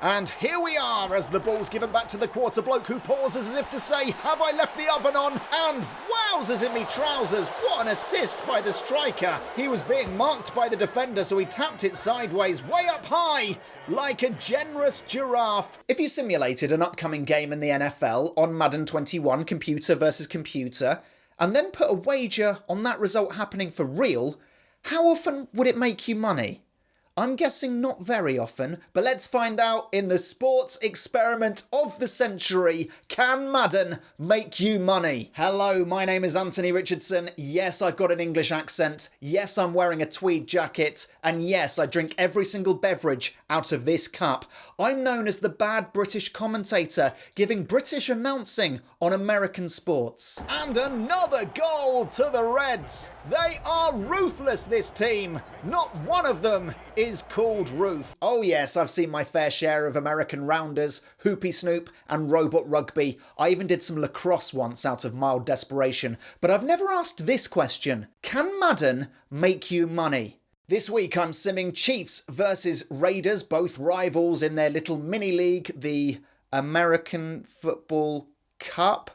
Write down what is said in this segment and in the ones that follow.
And here we are as the ball's given back to the quarter bloke, who pauses as if to say, have I left the oven on? And wowzers in me trousers, what an assist by the striker. He was being marked by the defender, so he tapped it sideways, way up high, like a generous giraffe. If you simulated an upcoming game in the NFL on Madden 21, computer versus computer, and then put a wager on that result happening for real, how often would it make you money? I'm guessing not very often, but let's find out in the sports experiment of the century. Can Madden make you money? Hello, my name is Anthony Richardson. Yes, I've got an English accent. Yes, I'm wearing a tweed jacket. And yes, I drink every single beverage out of this cup. I'm known as the bad British commentator, giving British announcing on American sports. And another goal to the Reds. They are ruthless, this team. Not one of them is called Ruth. Oh yes, I've seen my fair share of American rounders, hoopy snoop and robot rugby. I even did some lacrosse once out of mild desperation. But I've never asked this question. Can Madden make you money? This week I'm simming Chiefs versus Raiders, both rivals in their little mini league, the American Football Cup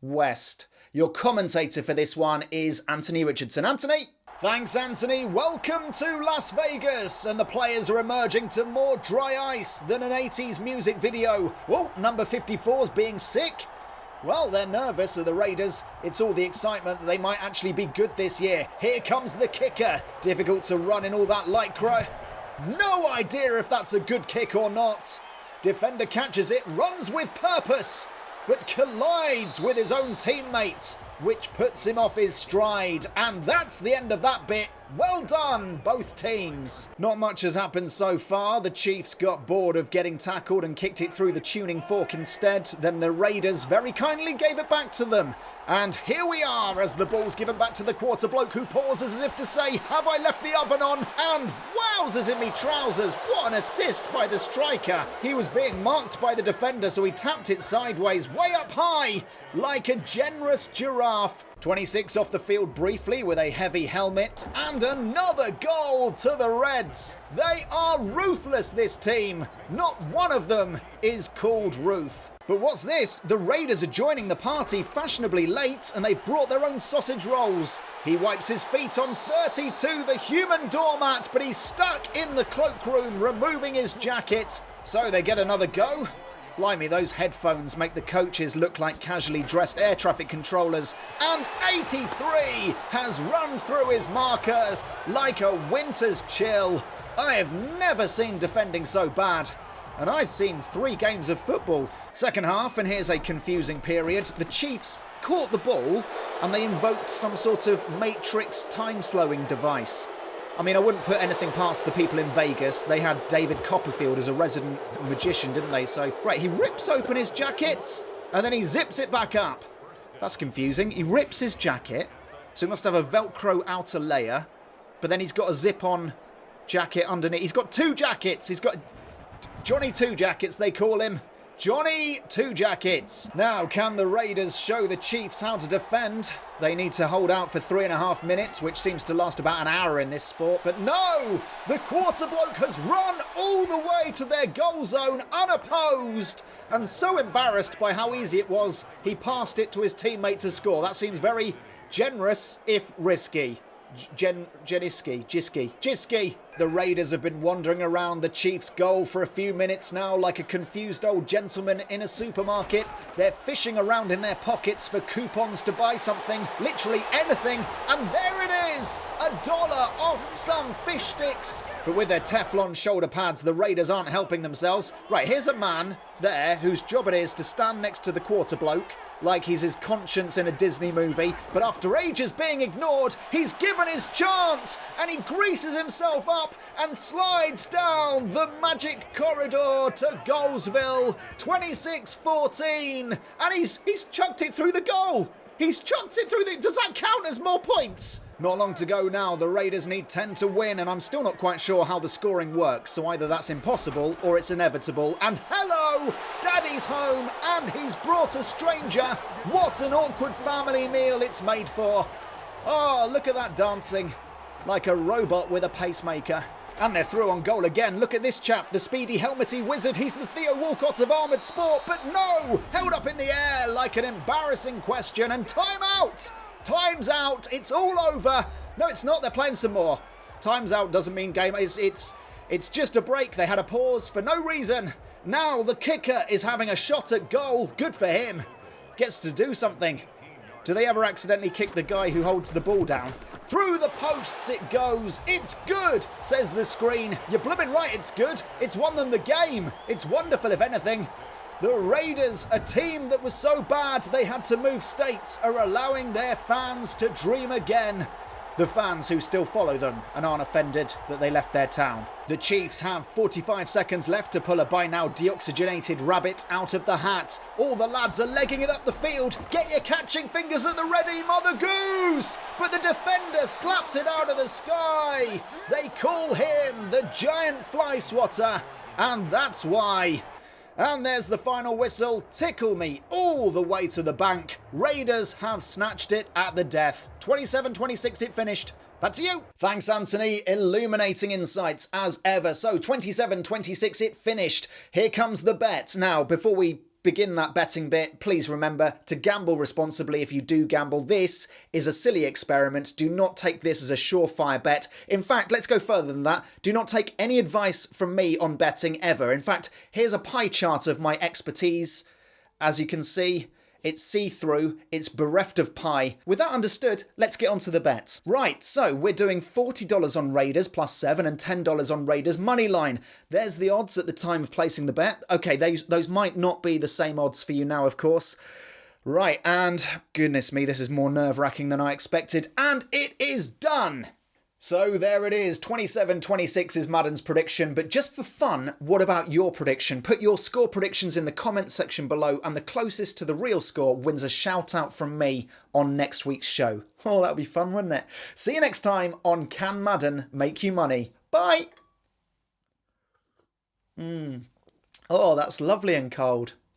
West. Your commentator for this one is Anthony Richardson. Anthony? Thanks, Anthony. Welcome to Las Vegas. And the players are emerging to more dry ice than an 80s music video. Oh, number 54's being sick. Well, they're nervous, are the Raiders. It's all the excitement that they might actually be good this year. Here comes the kicker. Difficult to run in all that lycra. No idea if that's a good kick or not. Defender catches it, runs with purpose, but collides with his own teammate, which puts him off his stride. And that's the end of that bit. Well done, both teams. Not much has happened so far. The Chiefs got bored of getting tackled and kicked it through the tuning fork instead. Then the Raiders very kindly gave it back to them. And here we are as the ball's given back to the quarter bloke, who pauses as if to say, have I left the oven on? And wowzers in me trousers, what an assist by the striker. He was being marked by the defender, so he tapped it sideways, way up high, like a generous giraffe. 26 off the field briefly with a heavy helmet, and another goal to the Reds. They are ruthless, this team. Not one of them is called Ruth. But what's this? The Raiders are joining the party fashionably late, and they've brought their own sausage rolls. He wipes his feet on 32, the human doormat, but he's stuck in the cloakroom, removing his jacket. So they get another go. Blimey, those headphones make the coaches look like casually dressed air traffic controllers. And 83 has run through his markers like a winter's chill. I have never seen defending so bad. And I've seen 3 games of football. Second half, and here's a confusing period. The Chiefs caught the ball and they invoked some sort of Matrix time-slowing device. I mean, I wouldn't put anything past the people in Vegas. They had David Copperfield as a resident magician, didn't they? So, right, he rips open his jacket and then he zips it back up. That's confusing. He rips his jacket, so he must have a Velcro outer layer, but then he's got a zip-on jacket underneath. He's got 2 jackets. He's got Johnny 2 Jackets, they call him. Johnny 2 Jackets. Now, can the Raiders show the Chiefs how to defend? They need to hold out for 3.5 minutes, which seems to last about an hour in this sport. But no! The quarter bloke has run all the way to their goal zone unopposed. And so embarrassed by how easy it was, he passed it to his teammate to score. That seems very generous, if risky. Jisky. The Raiders have been wandering around the Chiefs' goal for a few minutes now like a confused old gentleman in a supermarket. They're fishing around in their pockets for coupons to buy something, literally anything, and there it is! $1 off some fish sticks! But with their Teflon shoulder pads, the Raiders aren't helping themselves. Right, here's a man there whose job it is to stand next to the quarter bloke like he's his conscience in a Disney movie, but after ages being ignored, he's given his chance, and he greases himself up and slides down the magic corridor to Golesville, 26-14, and he's chucked it through the goal. He's chucked it through the... Does that count as more points? Not long to go now. The Raiders need 10 to win, and I'm still not quite sure how the scoring works, so either that's impossible or it's inevitable. And hello! Daddy's home, and he's brought a stranger. What an awkward family meal it's made for. Oh, look at that dancing. Like a robot with a pacemaker. And they're through on goal again. Look at this chap, the speedy helmety wizard. He's the Theo Walcott of armoured sport, but no! Held up in the air like an embarrassing question, and time out! Time's out, it's all over. No, it's not, they're playing some more. Time's out doesn't mean game, it's just a break. They had a pause for no reason. Now the kicker is having a shot at goal. Good for him. Gets to do something. Do they ever accidentally kick the guy who holds the ball down? Through the posts it goes. It's good, says the screen. You're blooming right, it's good. It's won them the game. It's wonderful, if anything. The Raiders, a team that was so bad they had to move states, are allowing their fans to dream again. The fans who still follow them and aren't offended that they left their town. The Chiefs have 45 seconds left to pull a by now deoxygenated rabbit out of the hat. All the lads are legging it up the field. Get your catching fingers at the ready, Mother Goose! But the defender slaps it out of the sky. They call him the giant fly swatter, and that's why. And there's the final whistle. Tickle me all the way to the bank. Raiders have snatched it at the death. 27-26 it finished. Back to you. Thanks, Anthony. Illuminating insights as ever. So 27-26 it finished. Here comes the bet. Now, before we begin that betting bit, please remember to gamble responsibly if you do gamble. This is a silly experiment. Do not take this as a surefire bet. In fact, let's go further than that. Do not take any advice from me on betting ever. In fact, here's a pie chart of my expertise. As you can see, it's see-through, it's bereft of pie. With that understood, let's get on to the bet. Right, so we're doing $40 on Raiders plus 7 and $10 on Raiders money line. There's the odds at the time of placing the bet. Okay, those might not be the same odds for you now, of course. Right, and goodness me, this is more nerve-wracking than I expected. And it is done! So there it is, 27-26 is Madden's prediction, but just for fun, what about your prediction? Put your score predictions in the comments section below, and the closest to the real score wins a shout out from me on next week's show. Oh, that'd be fun, wouldn't it? See you next time on Can Madden Make You Money? Bye! Oh, that's lovely and cold.